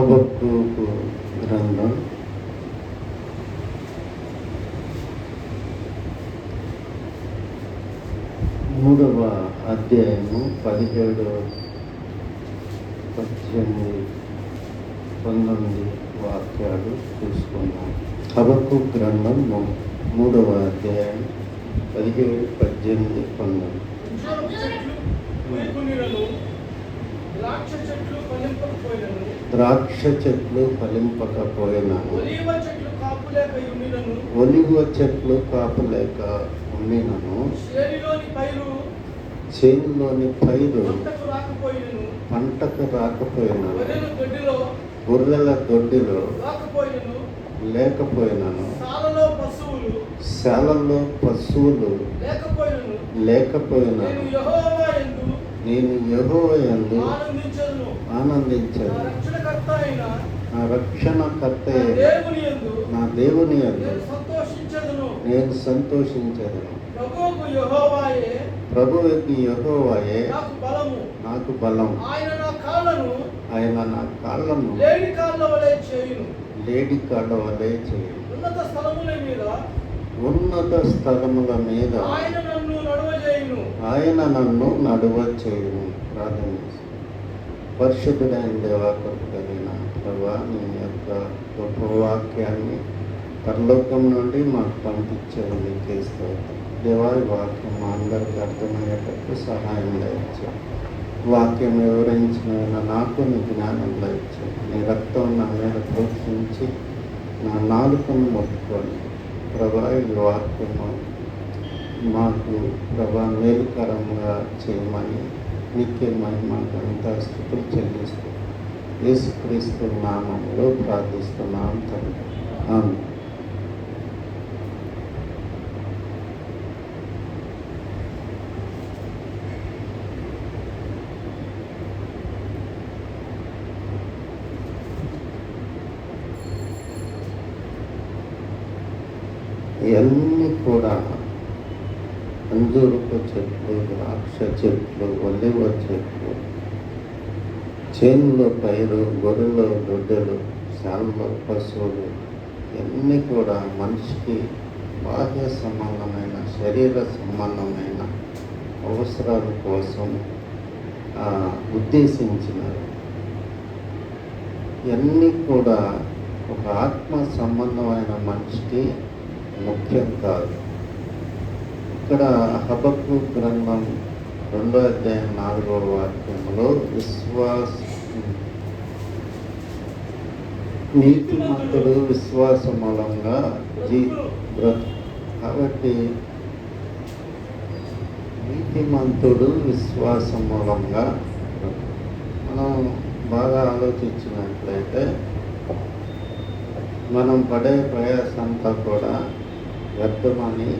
హబక్కూకు గ్రంథం 3వ అధ్యాయము 17, 18, 19 వాక్యాలు చూసుకున్నాం. హబక్కూకు గ్రంథం 3వ అధ్యాయం 17, 18, 19. ద్రాక్ష చెట్లు ఫలింపకపోయినను, ఒలివ చెట్లు కాపులేక ఉండినను, చేనులోని పైరు పంటకు రాకపోయినను, గొర్రెల దొడ్డిలో లేకపోయినను, శాలలో పశువులు లేకపోయినను, నేను యెహోవా యందు ఆనందించను. నా రక్షణకర్త నా దేవుని యందు నేను సంతోషించదను. ప్రభువుకి యెహోవాయే నాకు బలం. ఆయన నా కాళ్ళను లేడి కాళ్ళ వలె చేయును. ఉన్నత స్థలముల మీద ఆయన నన్ను నడువ చేయును. ప్రార్థన చేసి, పరిశుద్ధుడైన దేవా, కలిగిన ప్రభా, నీ యొక్క గొప్ప వాక్యాన్ని పరలోకం నుండి మాకు పంపించారు. నీకే స్తోత్రం దేవా. ఈ వాక్యం మా అందరికీ అర్థమయ్యేటట్టు సహాయం దయచేయండి. వాక్యం వివరించిన నాకు నీ జ్ఞానం దయచేయండి. నీ రక్తం నా మీద ప్రోక్షించి నా నాలుకను మొక్కుకొని ప్రభా, ఈ వాక్యము మాకు ప్రభా మేలుకరంగా చేయమని నీకే మహిమ ఘనత స్తుతులు చెల్లిస్తూ యేసుక్రీస్తు నామములో ప్రార్థిస్తున్నాం తండ్రి. ఆమేన్. ఇవన్నీ కూడా అంజూరపు చెట్లు, ద్రాక్ష చెట్లు, ఒలివ చెట్లు, చేనులో పైరు, గొర్రెలు దొడ్డలు, శాలలో పశువులు, ఇవన్నీ కూడా మనిషికి బాహ్య సంబంధమైన, శరీర సంబంధమైన అవసరాల కోసం ఉద్దేశించినారు. ఇవన్నీ కూడా ఒక ఆత్మ సంబంధమైన మనిషికి ముఖ్యం కాదు. ఇక్కడ హబక్కూకు గ్రంథం 2వ అధ్యాయం 4వ వాక్యంలో నీతిమంతుడు విశ్వాస మూలంగా కాబట్టి నీతిమంతుడు విశ్వాస మూలంగా మనం బాగా ఆలోచించినట్లయితే మనం పడే ప్రయాసంతా కూడా వ్యర్థమని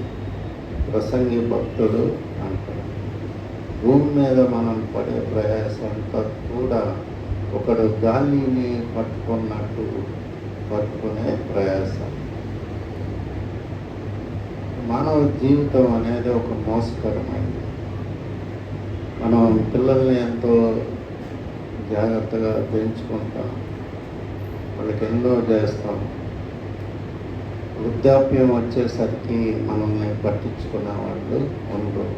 ప్రసంగి భక్తుడు అంటాడు. భూమి మీద మనం పడే ప్రయాసంతా కూడా ఒకడు గాలిని పట్టుకున్నట్టు పట్టుకునే ప్రయాసం. మానవ జీవితం అనేది ఒక మోసకరమైనది. మనం పిల్లల్ని ఎంతో జాగ్రత్తగా పెంచుకుంటాం, వాళ్ళకి ఎన్నో చేస్తాం. వృద్ధాప్యం వచ్చేసరికి మనల్ని పట్టించుకునే వాళ్ళు ఉండరు.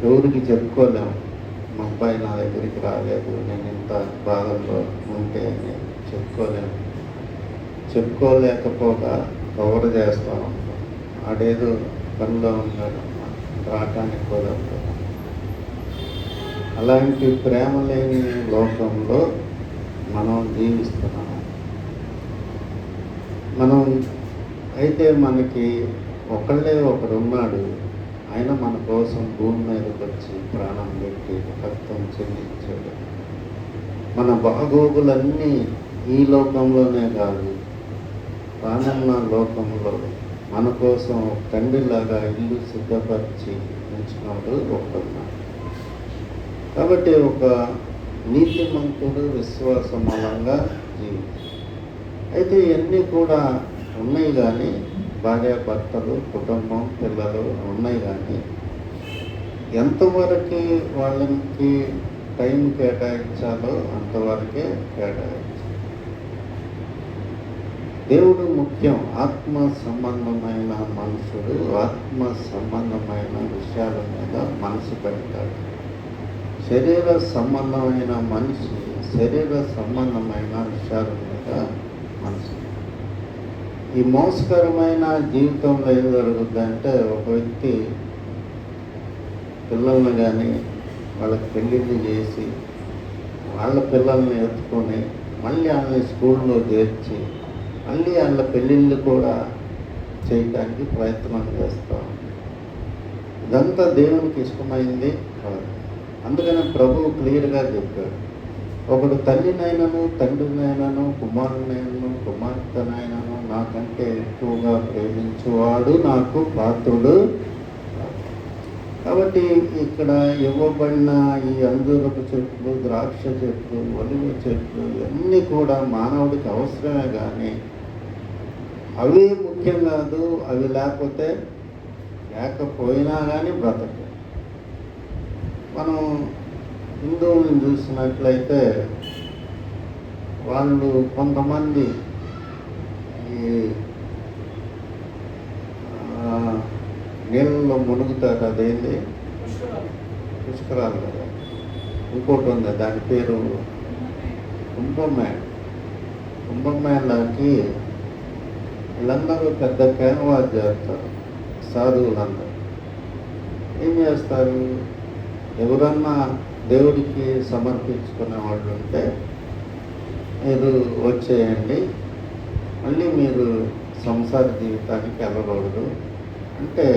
ఎవరికి చెప్పుకోలేము, మా అబ్బాయి నా దగ్గరికి రాలేదు, నేను ఇంత బాధల్లో ఉంటే అని చెప్పుకోలేము. చెప్పుకోలేకపోగా కవర్ చేస్తూ ఉంటాం. ఆడేదో పనిలో ఉన్నాడమ్మా, రావటానికి కుదరదు. అలాంటి ప్రేమ లేని లోకంలో మనం జీవిస్తున్నాము. అయితే మనకి ఒకడు ఉన్నాడు. ఆయన మన కోసం భూమి మీదకి వచ్చి ప్రాణం పెట్టి రక్తం చెల్లించాడు. మన బాగోగులన్నీ ఈ లోకంలోనే కాదు, రానున్న లోకంలో మన కోసం తండ్రిలాగా ఇల్లు సిద్ధపరిచి ఉంచినాడు ఒకడున్నాడు. కాబట్టి ఒక నీతిమంతుడు విశ్వాస మూలంగా జీవించాడు. అయితే ఇవన్నీ కూడా ఉన్నాయి కానీ, భార్యాభర్తలు, కుటుంబం, పిల్లలు ఉన్నాయి కానీ ఎంతవరకు వాళ్ళకి టైం కేటాయించాలో అంతవరకే కేటాయించాలి. దేవుడు ముఖ్యం. ఆత్మ సంబంధమైన మనుషుడు ఆత్మ సంబంధమైన విషయాల మీద మనసు పెడతాడు. శరీర సంబంధమైన మనిషి శరీర సంబంధమైన విషయాల మీద మనసు. ఈ మోసకరమైన జీవితంలో ఏం జరుగుద్దంటే, ఒక వ్యక్తి పిల్లల్ని కానీ వాళ్ళకి పెళ్ళిళ్ళు చేసి వాళ్ళ పిల్లల్ని ఎత్తుకొని మళ్ళీ వాళ్ళని స్కూల్లో చేర్చి మళ్ళీ వాళ్ళ పెళ్ళిళ్ళు కూడా చేయటానికి ప్రయత్నం చేస్తాం. ఇదంతా దేవునికి ఇష్టమైంది కాదు. అందుకని ప్రభువు క్లియర్గా చెప్పాడు, ఒకడు తల్లినైనను తండ్రినైనను కుమారునైనను కుమార్తెనైనను నాకంటే ఎక్కువగా ప్రేమించువాడు నాకు పాత్రుడు. కాబట్టి ఇక్కడ ఇవ్వబడిన ఈ అంజూరపు చెట్లు, ద్రాక్ష చెట్లు, ఒలివ చెట్లు ఇవన్నీ కూడా మానవుడికి అవసరమే, కానీ అవి ముఖ్యం కాదు. అవి లేకపోయినా కానీ బ్రతక. మనం హిందువులను చూసినట్లయితే వాళ్ళు కొంతమంది ఈ నీళ్ళలో మునుగుతారు. అదేంటి పుష్కరాలు కదా, ఇంకోటి ఉంది దాని పేరు కుంభమేళ. కుంభమేళకి వీళ్ళందరూ పెద్ద క్యాన్వాస్ చేస్తారు. సాధువులందరూ ఏం చేస్తారు, ఎవరన్నా దేవుడికి సమర్పించుకునే వాళ్ళు ఉంటే మీరు వచ్చేయండి, మళ్ళీ మీరు సంసార జీవితానికి వెళ్ళకూడదు అంటే.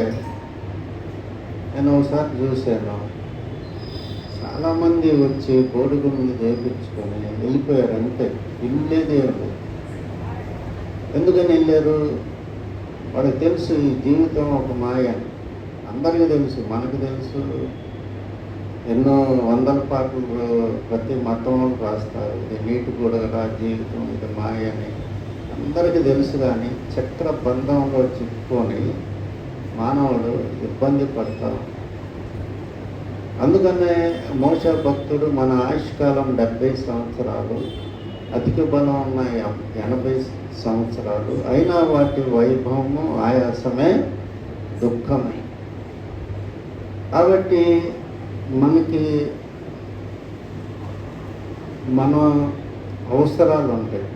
నేను ఒకసారి చూశాను, చాలామంది వచ్చి కోడిగుళ్ళు చేయించుకొని వెళ్ళిపోయారు. అంతే, ఇల్లేదే ఉంది. ఎందుకని వెళ్ళారు? వాళ్ళకి తెలుసు ఈ జీవితం ఒక మాయ అని. అందరికీ తెలుసు, మనకు తెలుసు. ఎన్నో వందల పాటలు ప్రతి మతంలో రాస్తారు, ఇది నీటి గొడగరా జీవితం, ఇది మాయ అని అందరికీ తెలుసు. కానీ చక్ర బంధంలో చిక్కుకొని మానవుడు ఇబ్బంది పడతాం. అందుకనే మోషే భక్తుడు మన ఆయుష్కాలం 70 సంవత్సరాలు, అధిక బలం ఉన్న 80 సంవత్సరాలు, అయినా వాటి వైభవము ఆయాసమే దుఃఖమే. కాబట్టి మనకి మన అవసరాలు ఉంటాయి.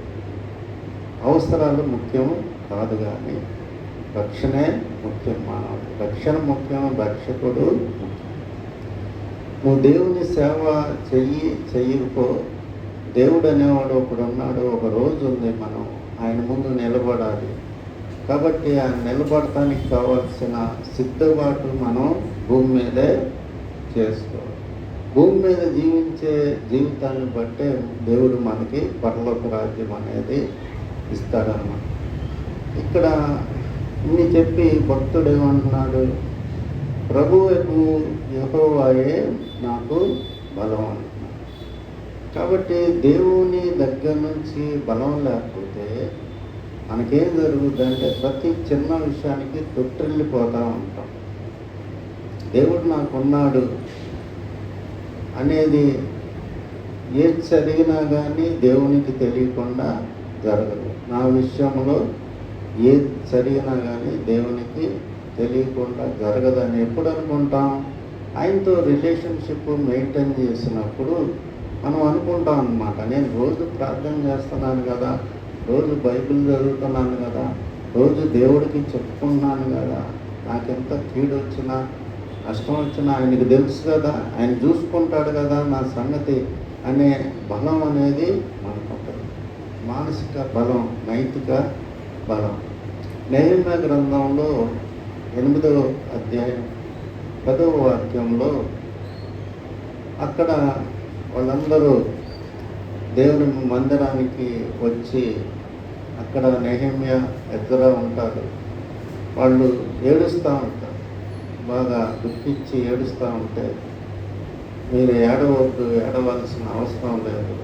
అవసరాలు ముఖ్యం కాదు, కానీ రక్షణే ముఖ్యం. మానవుడు రక్షణ ముఖ్యం, రక్షకుడు ముఖ్యం. నువ్వు దేవుని సేవ చెయ్యకో, దేవుడు అనేవాడు ఒకడు ఉన్నాడు. ఒక రోజు ఉంది, మనం ఆయన ముందు నిలబడాలి. కాబట్టి ఆయన నిలబడటానికి కావాల్సిన సిద్ధపాటు మనం భూమి మీదే చేసుకోవాలి. భూమి మీద జీవించే జీవితాన్ని బట్టే దేవుడు మనకి పరలోక రాజ్యం అనేది ఇస్తాడన్నమాట. ఇక్కడ ఇన్ని చెప్పి భక్తుడు ఏమంటున్నాడు, ప్రభువు యెహోవాయే నాకు బలం అంటున్నాడు. కాబట్టి దేవుని దగ్గర నుంచి బలం లేకపోతే మనకేం జరుగుతుందంటే ప్రతి చిన్న విషయానికి తొట్టిల్లిపోతూ ఉంటాం. దేవుడు నాకున్నాడు అనేది ఏది జరిగినా కానీ దేవునికి తెలియకుండా జరగదు. నా విషయంలో ఏది జరిగినా కానీ దేవునికి తెలియకుండా జరగదని ఎప్పుడు అనుకుంటాం? ఆయనతో రిలేషన్షిప్ మెయింటైన్ చేసినప్పుడు మనం అనుకుంటాం అన్నమాట, నేను రోజు ప్రార్థన చేస్తున్నాను కదా, రోజు బైబిల్ చదువుతున్నాను కదా, రోజు దేవుడికి చెప్పుకుంటున్నాను కదా, నాకెంత కీడు వచ్చినా నష్టం వచ్చినా ఆయనకి తెలుసు కదా, ఆయన చూసుకుంటాడు కదా నా సంగతి అనే బలం అనేది మనకు ఉంటుంది. మానసిక బలం, నైతిక బలం. నెహెమ్యా గ్రంథంలో 8వ అధ్యాయం 10వ వాక్యంలో అక్కడ వాళ్ళందరూ దేవుని మందిరానికి వచ్చి అక్కడ నెహెమ్యా ఎజ్రా ఉంటారు. వాళ్ళు ఏడుస్తూ ఉంటారు, బాగా దుఃఖించి ఏడుస్తూ ఉంటే, మీరు ఏడవలసిన అవసరం లేదు,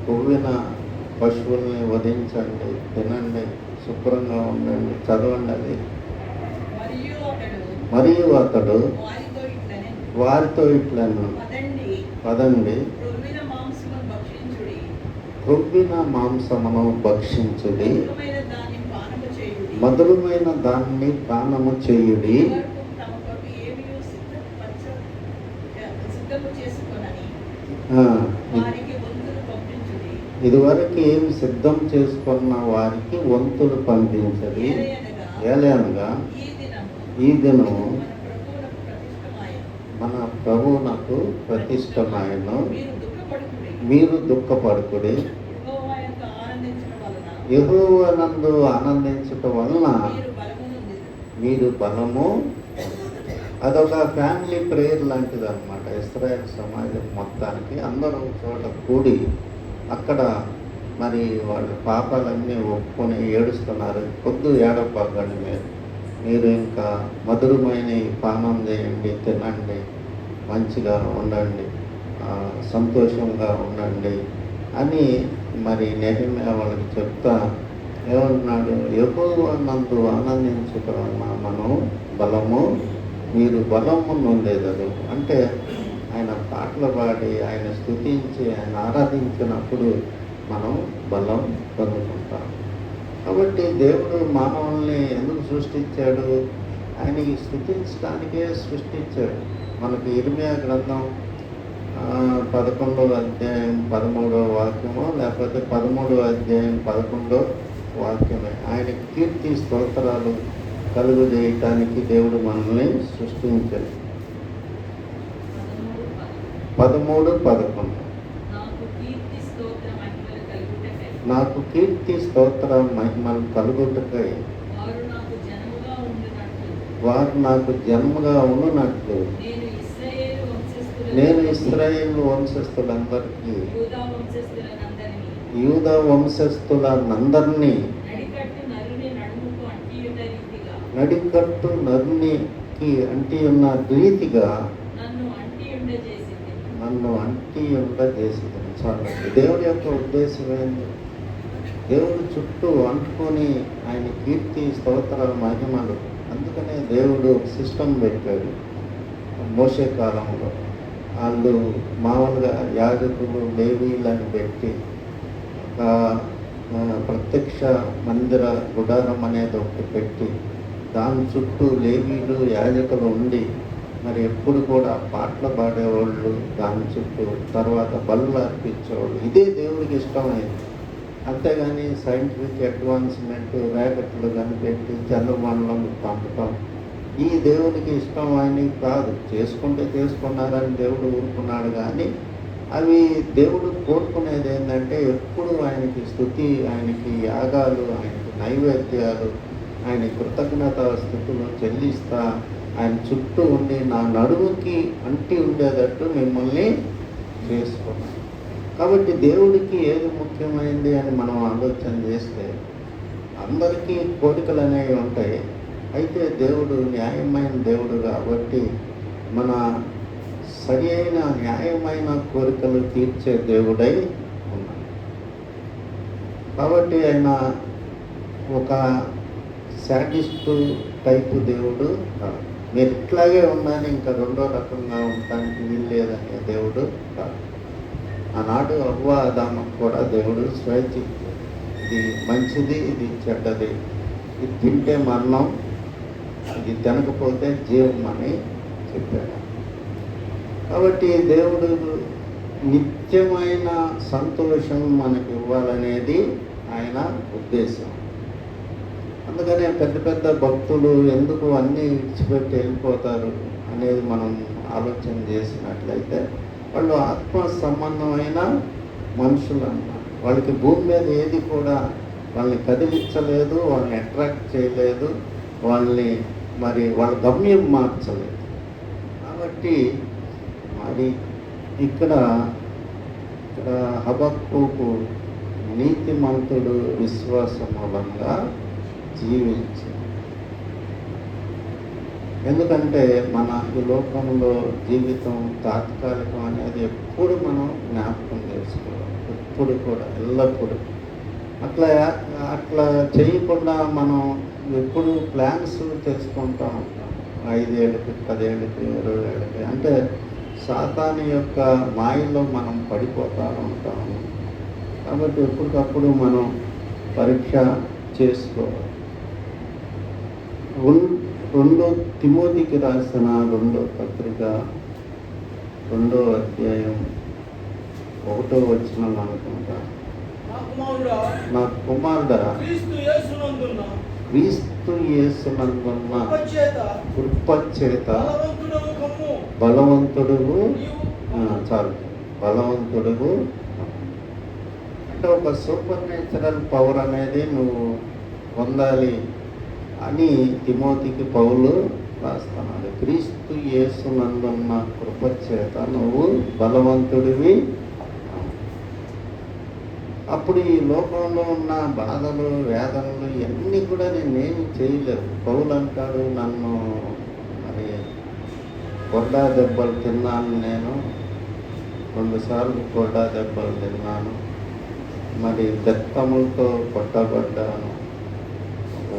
కొవ్విన పశువుల్ని వధించండి, తినండి, శుభ్రంగా ఉండండి, చదవండి అది. మరియు అతడు వారితో ఇట్లను, పదండి, క్రొవ్విన మాంసమును భక్షించుడి, మధురమైన దాన్ని పానము చేయుడి. ఇదివరకు ఏమి సిద్ధం చేసుకున్న వారికి వంతులు పంపించది. ఏలనగా ఈ దినము మన ప్రభువునకు ప్రతిష్టమాయను. మీరు దుఃఖపడుకుడి. యెహోవానందు ఆనందించటం వలన మీరు బలము. అదొక ఫ్యామిలీ ప్రేయర్ లాంటిది అనమాట. ఇశ్రాయేల్ సమాజం మొత్తానికి అందరూ చోట కూడి అక్కడ మరి వాళ్ళ పాపాలన్నీ ఒప్పుకొని ఏడుస్తున్నారు. పొద్దు ఏడవకండి, మీరు ఇంకా మధురమైన పానం చేయండి, తినండి, మంచిగా ఉండండి, సంతోషంగా ఉండండి అని మరి నెహెమ్యా వాళ్ళకి చెప్తా ఏమంటున్నాడు? యెహోవానందు ఆనందించటం వలన మనం బలము, మీరు బలము నొందేదరు. అంటే ఆయన పాటలు పాడి ఆయన స్తుతించి ఆయన ఆరాధించినప్పుడు మనం బలం పొందుకుంటాం. కాబట్టి దేవుడు మానవుల్ని ఎందుకు సృష్టించాడు? ఆయనకి స్తుతించడానికే సృష్టించాడు. మనకి ఇర్మియా గ్రంథం 11వ అధ్యాయం 13వ వాక్యమో లేకపోతే 13వ అధ్యాయం 11వ వాక్యమే. ఆయనకి కీర్తి స్తోత్రాలు కలుగు చేయటానికి దేవుడు మనల్ని సృష్టించాడు. 13:11 నాకు కీర్తి స్తోత్ర మహిమలు కలుగుటకై వారు నాకు జన్మగా ఉన్నట్లు నేను ఇశ్రాయేలు వంశస్థులందరికీ యూదా వంశస్థులందరినీ నడికట్టు నరునికి అంటి ఉన్న రీతిగా నన్ను అంటి చేసింది. చాలా దేవుడి యొక్క ఉద్దేశం ఏంటి? దేవుడు చుట్టూ అంటుకొని ఆయన కీర్తి స్తోత్ర మహిమలు. అందుకనే దేవుడు సిస్టమ్ పెట్టాడు. మోషే కాలంలో వాళ్ళు మామూలుగా యాజకులు లేవీలను పెట్టి ఒక ప్రత్యక్ష మందిర గుడారం అనేది ఒకటి పెట్టి దాని చుట్టూ లేవీలు యాజకులు ఉండి మరి ఎప్పుడు కూడా పాటలు పాడేవాళ్ళు దాని చుట్టూ, తర్వాత బలులు అర్పించేవాళ్ళు. ఇదే దేవుడికి ఇష్టమైంది. అంతేగాని సైంటిఫిక్ అడ్వాన్స్మెంట్ ర్యాకెట్లు కనిపెట్టి చంద్రమండలం పంపటం ఈ దేవునికి ఇష్టం అని కాదు. చేసుకుంటే చేసుకున్నారని దేవుడు ఊరుకున్నాడు. కానీ అవి దేవుడు కోరుకునేది ఏంటంటే ఎప్పుడు ఆయనకి స్తుతి, ఆయనకి యాగాలు, ఆయనకి నైవేద్యాలు, ఆయన కృతజ్ఞత స్థుతులు చెల్లిస్తా ఆయన చుట్టూ ఉండి నా నడుముకి అంటి ఉండేటట్టు మిమ్మల్ని చేసుకున్నాను. కాబట్టి దేవుడికి ఏది ముఖ్యమైనది అని మనం ఆలోచన చేస్తే అందరికీ కోరికలు అనేవి ఉంటాయి. అయితే దేవుడు న్యాయమైన దేవుడు కాబట్టి మన సరి అయిన న్యాయమైన కోరికలు తీర్చే దేవుడై ఉన్నాడు. కాబట్టి ఆయన ఒక శాడిస్టు టైపు దేవుడు కాదు. మీరు ఇట్లాగే ఉన్నాను ఇంకా రెండో రకంగా ఉండటానికి వీలు లేదనే దేవుడు కాదు. ఆనాడు అవ్వ ఆదాముకు కూడా దేవుడు స్వేచ్ఛ ఇచ్చాడు. ఇది మంచిది, ఇది చెడ్డది, ఇది తింటే మరణం, ఇది తినకపోతే జీవం అని చెప్పాడు. కాబట్టి దేవుడు నిత్యమైన సంతోషం మనకి ఇవ్వాలనేది ఆయన ఉద్దేశం. అందుకనే పెద్ద పెద్ద భక్తులు ఎందుకు అన్నీ విడిచిపెట్టి వెళ్ళిపోతారు అనేది మనం ఆలోచన చేసినట్లయితే వాళ్ళు ఆత్మ సంబంధమైన మనుషులు అన్నమాట. వాళ్ళకి భూమి మీద ఏది కూడా వాళ్ళని కదిలించలేదు, వాళ్ళని అట్రాక్ట్ చేయలేదు, వాళ్ళని మరి వాళ్ళ గమ్యం మార్చలేదు. కాబట్టి మరి ఇక్కడ హబక్కూకు నీతిమంతుడు విశ్వాసం మూలంగా జీవించి, ఎందుకంటే మన ఈ లోకంలో జీవితం తాత్కాలికం అనేది ఎప్పుడు మనం జ్ఞాపకం చేసుకోవాలి. ఎప్పుడు కూడా ఎల్లప్పుడూ అట్లా చేయకుండా మనం ఎప్పుడు ప్లాన్స్ తెచ్చుకుంటూ ఉంటాం. 5 ఏళ్ళకి 10 ఏళ్ళకి 20 ఏళ్ళకి అంటే సాతాను యొక్క మాయలో మనం పడిపోతూ ఉంటాము. కాబట్టి ఎప్పటికప్పుడు మనం పరీక్ష చేసుకోవాలి. రెండో తిమోతికి రాసిన రెండో పత్రిక 2వ అధ్యాయం 1వ వచనం అనుకుంటా. నా కుమారుడా క్రీస్తు యేసునందున్న కృపచేత బలవంతుడుగు చాలు బలవంతుడుగు అంటే ఒక సూపర్ నేచురల్ పవర్ అనేది నువ్వు పొందాలి అని తిమోతికి పౌలు రాస్తున్నాడు. క్రీస్తు యేసునందున్న కృపచేత నువ్వు బలవంతుడివి. అప్పుడు ఈ లోకంలో ఉన్న బాధలు వేదనలు ఇవన్నీ కూడా నేనేమి చేయలేవు. పౌలు అంటాడు, నన్ను మరి కొరడా దెబ్బలు తిన్నాను, నేను 2 సార్లు కొరడా దెబ్బలు తిన్నాను, మరి బెత్తములతో కొట్టబడ్డాను,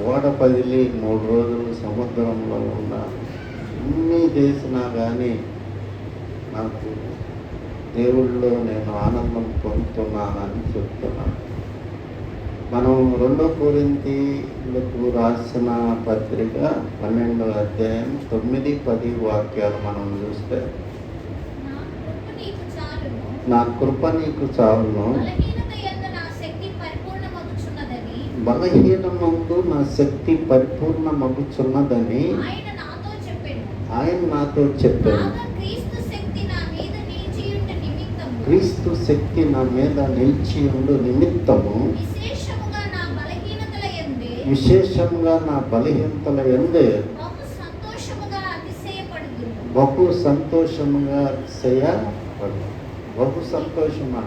ఓడ పగిలి 3 రోజులు సముద్రంలో ఉన్నాను. ఇన్ని చేసినా కానీ నాకు దేవుళ్ళలో నేను ఆనందం పొందుతున్నానని చెప్తున్నాను. మనం 2 కొరింథీయులకు రాసిన పత్రిక 12వ అధ్యాయం 9-10 వాక్యాలు మనం చూస్తే, నా కృప నీకు చాలును, బలహీనమందు నా శక్తి పరిపూర్ణమగుచున్నదని ఆయన నాతో చెప్పాడు. క్రీస్తు శక్తి నా మీద నిలిచి ఉండు నిమిత్తము విశేషంగా నా బలహీనతల యందే బహు సంతోషముగా అతిశయపడు. బహు సంతోషమా,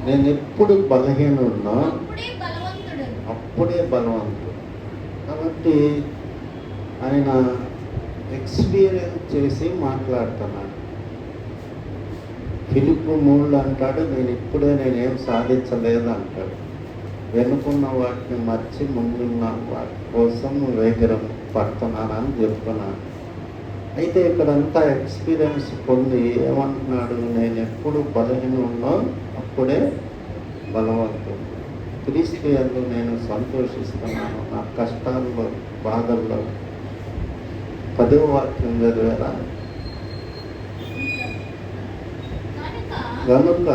నేను ఎప్పుడు బలహీనుడునో అప్పుడే బలవంతుడు. కాబట్టి ఆయన ఎక్స్పీరియన్స్ చేసి మాట్లాడుతున్నాడు. ఫిలిప్పు 3 అంటాడు, నేనేం సాధించలేదు అంటాడు. వెనుకున్న వాటిని మర్చి ముందున్న వాటి కోసం వేగరం పడుతున్నానని చెప్తున్నాను. అయితే ఇక్కడంతా ఎక్స్పీరియన్స్ పొంది ఏమంటున్నాడు, నేను ఎప్పుడు బలహీనున్నో అప్పుడే బలవంతుడు. క్రీస్తు యందు నేను సంతోషిస్తున్నాను నా కష్టాల్లో బాధల్లో. 10వ వాక్యం చదివారా? కనుక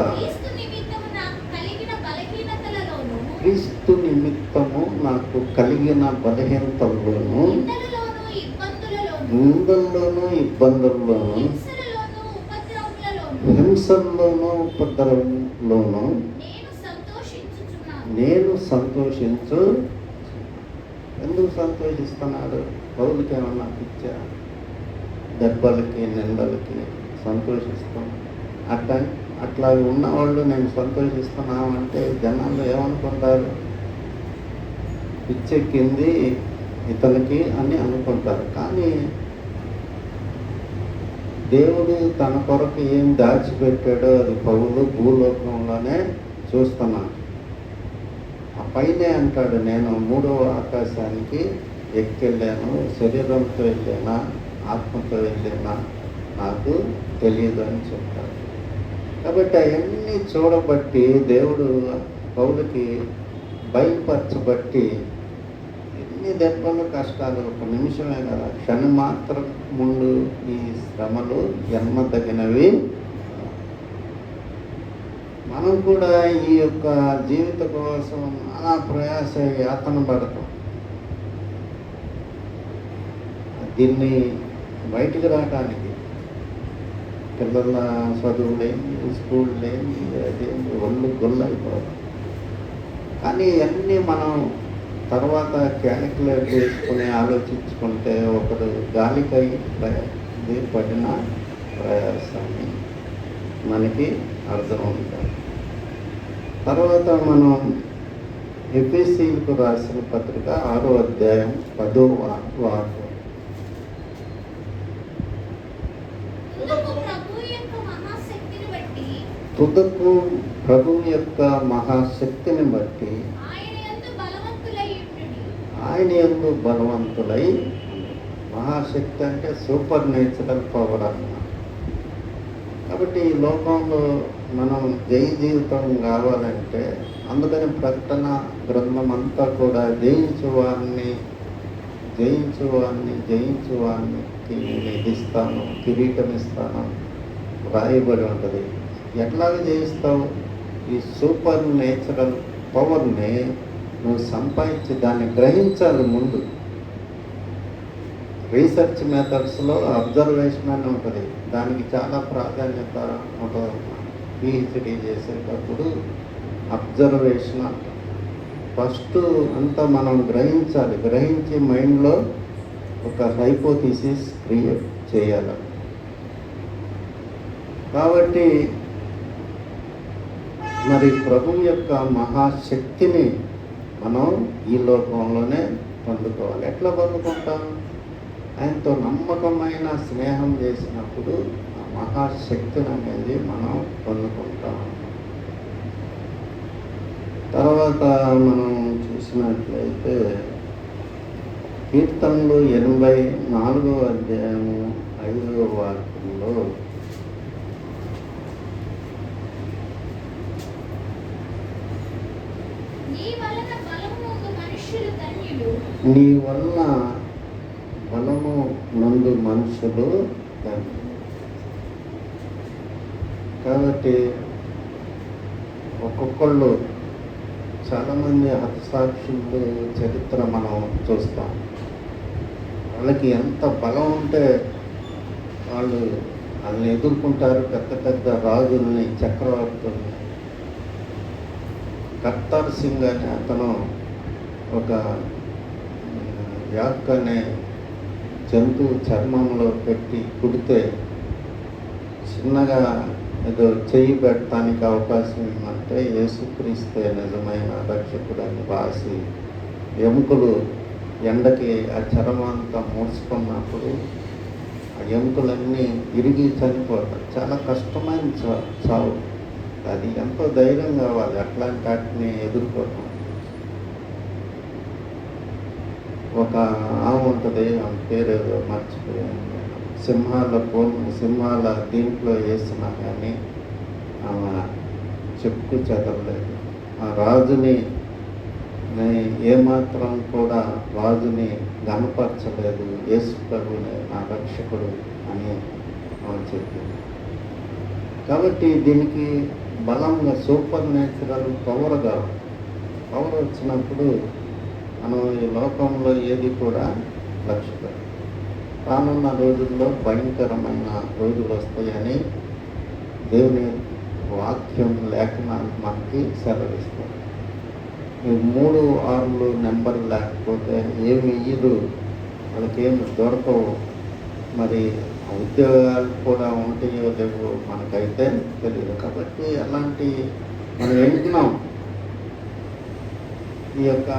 క్రీస్తు నిమిత్తము నాకు కలిగిన బలహీనతల్లోనూ నిందల్లోనూ ఇబ్బందుల్లోనూ హింసల్లోనూ ఉపద్రవంలోనూ నేను సంతోషించు. ఎందుకు సంతోషిస్తున్నాడు? పౌలుకి ఏమన్నా పిచ్చా? దెబ్బలకి నిందలకి సంతోషిస్తాం. అట్లా ఉన్నవాళ్ళు నేను సంతోషిస్తున్నామంటే జనాలు ఏమనుకుంటారు? పిచ్చెక్కింది ఇతనికి అని అనుకుంటారు. కానీ దేవుడు తన కొరకు ఏం దాచిపెట్టాడో అది పౌలు భూలోకంలోనే చూస్తున్నాను. ఆ పైనే అంటాడు, నేను 3వ ఆకాశానికి ఎక్కెళ్ళాను, శరీరంతో వెళ్ళానా ఆత్మతో వెళ్ళానా నాకు తెలియదు అని చెప్తాడు. కాబట్టి అవన్నీ చూడబట్టి దేవుడు పౌలుకి బయలుపరచబట్టి ఎన్ని దెబ్బలు కష్టాలు, ఒక నిమిషమే కదా, క్షణం మాత్రం ముందు ఈ శ్రమలు జన్మదగినవి. మనం కూడా ఈ యొక్క జీవిత కోసం నానా ప్రయాస యాతన పడతాం. దీన్ని బయటికి రావడానికి పిల్లల చదువులేంది, స్కూల్ లేని, అదేంటి ఒళ్ళు గొల్లైపోవడం. కానీ ఇవన్నీ మనం తర్వాత క్యాలిక్యులేట్ చేసుకుని ఆలోచించుకుంటే ఒకడు గాలికై పడిన ప్రయాసాన్ని మనకి అర్థమవుతుంది. తర్వాత మనం ఎఫెసీయులకు రాసిన పత్రిక 6వ అధ్యాయం 10వ వాక్యం. తుదకు ప్రభువు యొక్క మహాశక్తిని బట్టి ఆయన యందు బలవంతులై. మహాశక్తి అంటే సూపర్ నేచురల్ పవర్ అన్నమాట. కాబట్టి ఈ లోకంలో మనం జై జీవితం కావాలంటే అందుకని ప్రకటన గ్రంథం అంతా కూడా జయించువాన్ని నేను ఇస్తాను, కిరీటం ఇస్తాను రాయబడి ఉంటుంది. ఎట్లాగ జయిస్తావు? ఈ సూపర్ నేచురల్ పవర్ని నువ్వు సంపాదించి దాన్ని గ్రహించాలి. ముందు రీసెర్చ్ మెథడ్స్లో అబ్జర్వేషన్ అని ఉంటుంది, దానికి చాలా ప్రాధాన్యత ఉంటుంది. పిహెచ్డి చేసేటప్పుడు అబ్జర్వేషన్ అంట. ఫస్ట్ అంతా మనం గ్రహించాలి, గ్రహించి మైండ్లో ఒక హైపోథీసిస్ క్రియేట్ చేయాలి. కాబట్టి మరి ప్రభు యొక్క మహాశక్తిని మనం ఈ లోకంలోనే పొందుకోవాలి. ఎట్లా పొందుకుంటాం? ఆయనతో నమ్మకమైన స్నేహం చేసినప్పుడు ఆ మహాశక్తిని అనేది మనం పొందుకుంటాం. తర్వాత మనం చూసినట్లయితే కీర్తనలు 84వ అధ్యాయము 5వ వాక్యంలో నీ వల్ల బలము నందు మనుషులు ధన్యులు. కాబట్టి ఒక్కొక్కళ్ళు చాలామంది హతసాక్షులు చరిత్ర మనం చూస్తాం. వాళ్ళకి ఎంత బలం ఉంటే వాళ్ళని ఎదుర్కొంటారు. పెద్ద పెద్ద రాజుల్ని, చక్రవర్తుల్ని. కర్తార్ సింగ్ అనే అతను ఒక యాక్ అనే జంతువు చర్మంలో పెట్టి కుడితే చిన్నగా ఏదో చెయ్యి పెట్టడానికి అవకాశం ఉందంటే యేసుక్రీస్తే నిజమైన రక్షకుడని రాసి ఎముకలు ఎండకి ఆ చర్మంతా మూసుకున్నప్పుడు ఆ ఎముకలన్నీ ఇరిగి చనిపోతాయి. చాలా కష్టమైన చావు. అది ఎంతో ధైర్యం కావాలి అట్లాంటి వాటిని ఎదుర్కోవటం. ఒక ఆమె ఉంటుంది, ఆమె పేరు మర్చిపోయాను. సింహాల దీంట్లో వేసినా కానీ ఆమె చెక్కు చెదరలేదు. ఆ రాజుని ఏమాత్రం కూడా రాజుని గనపరచలేదు. యేసు ప్రభువుని నా రక్షకుడు అని ఆమె చెప్పింది. కాబట్టి దీనికి బలంగా సూపర్ న్యాచురల్ పవర్ వచ్చినప్పుడు మనం ఈ లోకంలో ఏది కూడా లక్ష్యం. రానున్న రోజుల్లో భయంకరమైన రోజులు వస్తాయని దేవుని వాక్యం లేఖనాలు మనకి సెలవిస్తాం. ఈ 3, 6 నెంబర్ లేకపోతే ఏమి ఇయ్యదు, వాళ్ళకేమి దొరకవు. మరి ఉద్యోగాలు కూడా ఉంటాయో లేవో మనకైతే తెలియదు. కాబట్టి అలాంటి మనం ఎన్నుకున్నాం. ఈ యొక్క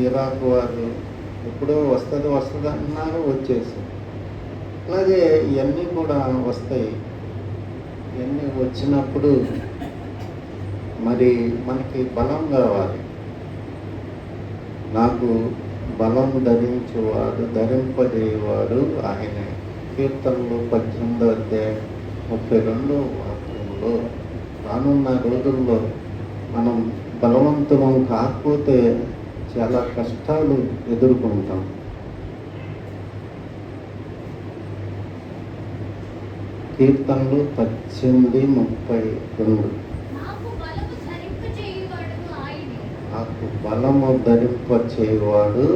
ఇరాక్ వారు ఎప్పుడో వస్తుంది అన్నారు, వచ్చేసి. అలాగే ఇవన్నీ కూడా వస్తాయి. ఇవన్నీ వచ్చినప్పుడు మరి మనకి బలం కావాలి. నాకు బలం ధరింపజేయవాడు ఆయనే. కీర్తనలు 18వ అధ్యాయం 32వ వాక్యంలో రానున్న రోజుల్లో మనం బలవంతం కాకపోతే చాలా కష్టాలు ఎదుర్కొంటాం. కీర్తనలు 18:32. నాకు బలము ధరింపచేవాడు.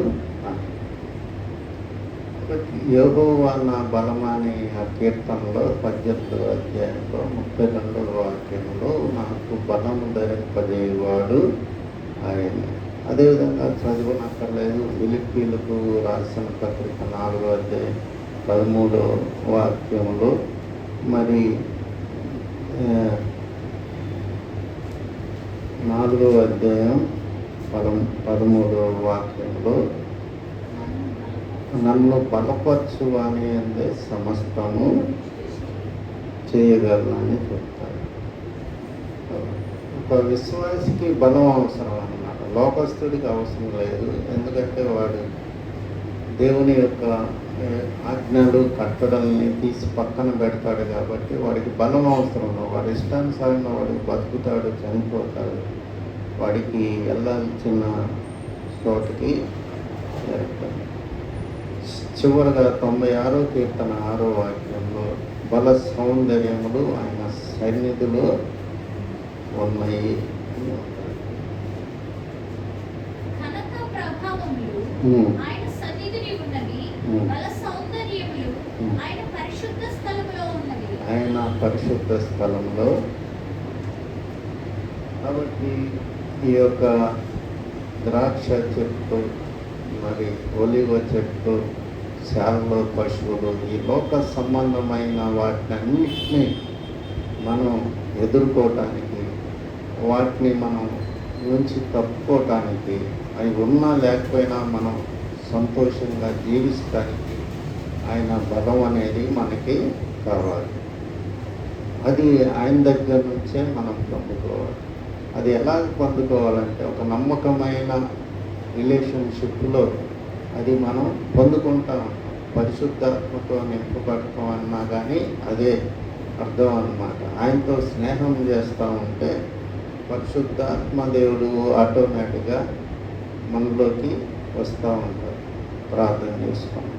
యెహోవా నా బలమని ఆ కీర్తనలో 18వ అధ్యాయంలో 32వ వాక్యంలో నాకు బలము ధరింపజేయవాడు ఆయన. అదేవిధంగా చదువునక్కర్లేదు. ఫిలిప్పీలకు రాసిన పత్రిక 4వ అధ్యాయం 13వ వాక్యంలో మరి 4వ అధ్యాయం 13వ వాక్యంలో నన్ను బలపరచు అని అంటే సమస్తము చేయగలనని చెప్తారు. ఒక విశ్వాసికి బలం అవసరం అన్నమాట, లోకస్తుడికి అవసరం లేదు. ఎందుకంటే వాడు దేవుని యొక్క ఆజ్ఞలు కట్టడల్ని తీసి పక్కన పెడతాడు కాబట్టి వాడికి బలం అవసరం. వాడి ఇష్టానుసారంగా వాడికి బతుకుతాడు, చనిపోతాడు. వాడికి వెళ్ళాల్సిన చోటుకి చేరుతాడు. చివరగా 96వ కీర్తన 6వ వాక్యంలో బల సౌందర్యములు ఆయన సన్నిధిలో ఉన్నాయి అని ఉంటాడు. ఘనత ప్రభావములు ఆయన సన్నిధిని ఉన్నవి, బల సౌందర్యములు ఆయన పరిశుద్ధ స్థలములో ఉన్నవి. ఆయన పరిశుద్ధ స్థలంలో. కాబట్టి ఈ యొక్క ద్రాక్ష చెట్టు, మరి ఒలివ చెట్టు, శాలలో పశువులు, ఈ లోక సంబంధమైన వాటినన్నిటినీ మనం ఎదుర్కోవటానికి, వాటిని మనం నుంచి తప్పుకోవటానికి, అవి ఉన్నా లేకపోయినా మనం సంతోషంగా జీవించడానికి ఆయన బలం అనేది మనకి కావాలి. అది ఆయన దగ్గర నుంచే మనం పొందుకోవాలి. అది ఎలా పొందుకోవాలంటే ఒక నమ్మకమైన రిలేషన్షిప్లో అది మనం పొందుకుంటా ఉంటాం. పరిశుద్ధాత్మతో నింపబడటం అన్నా కానీ అదే అర్థం అన్నమాట. ఆయనతో స్నేహం చేస్తూ ఉంటే పరిశుద్ధాత్మ దేవుడు ఆటోమేటిక్గా మనలోకి వస్తూ ఉంటారు. ప్రార్థన చేసుకోండి.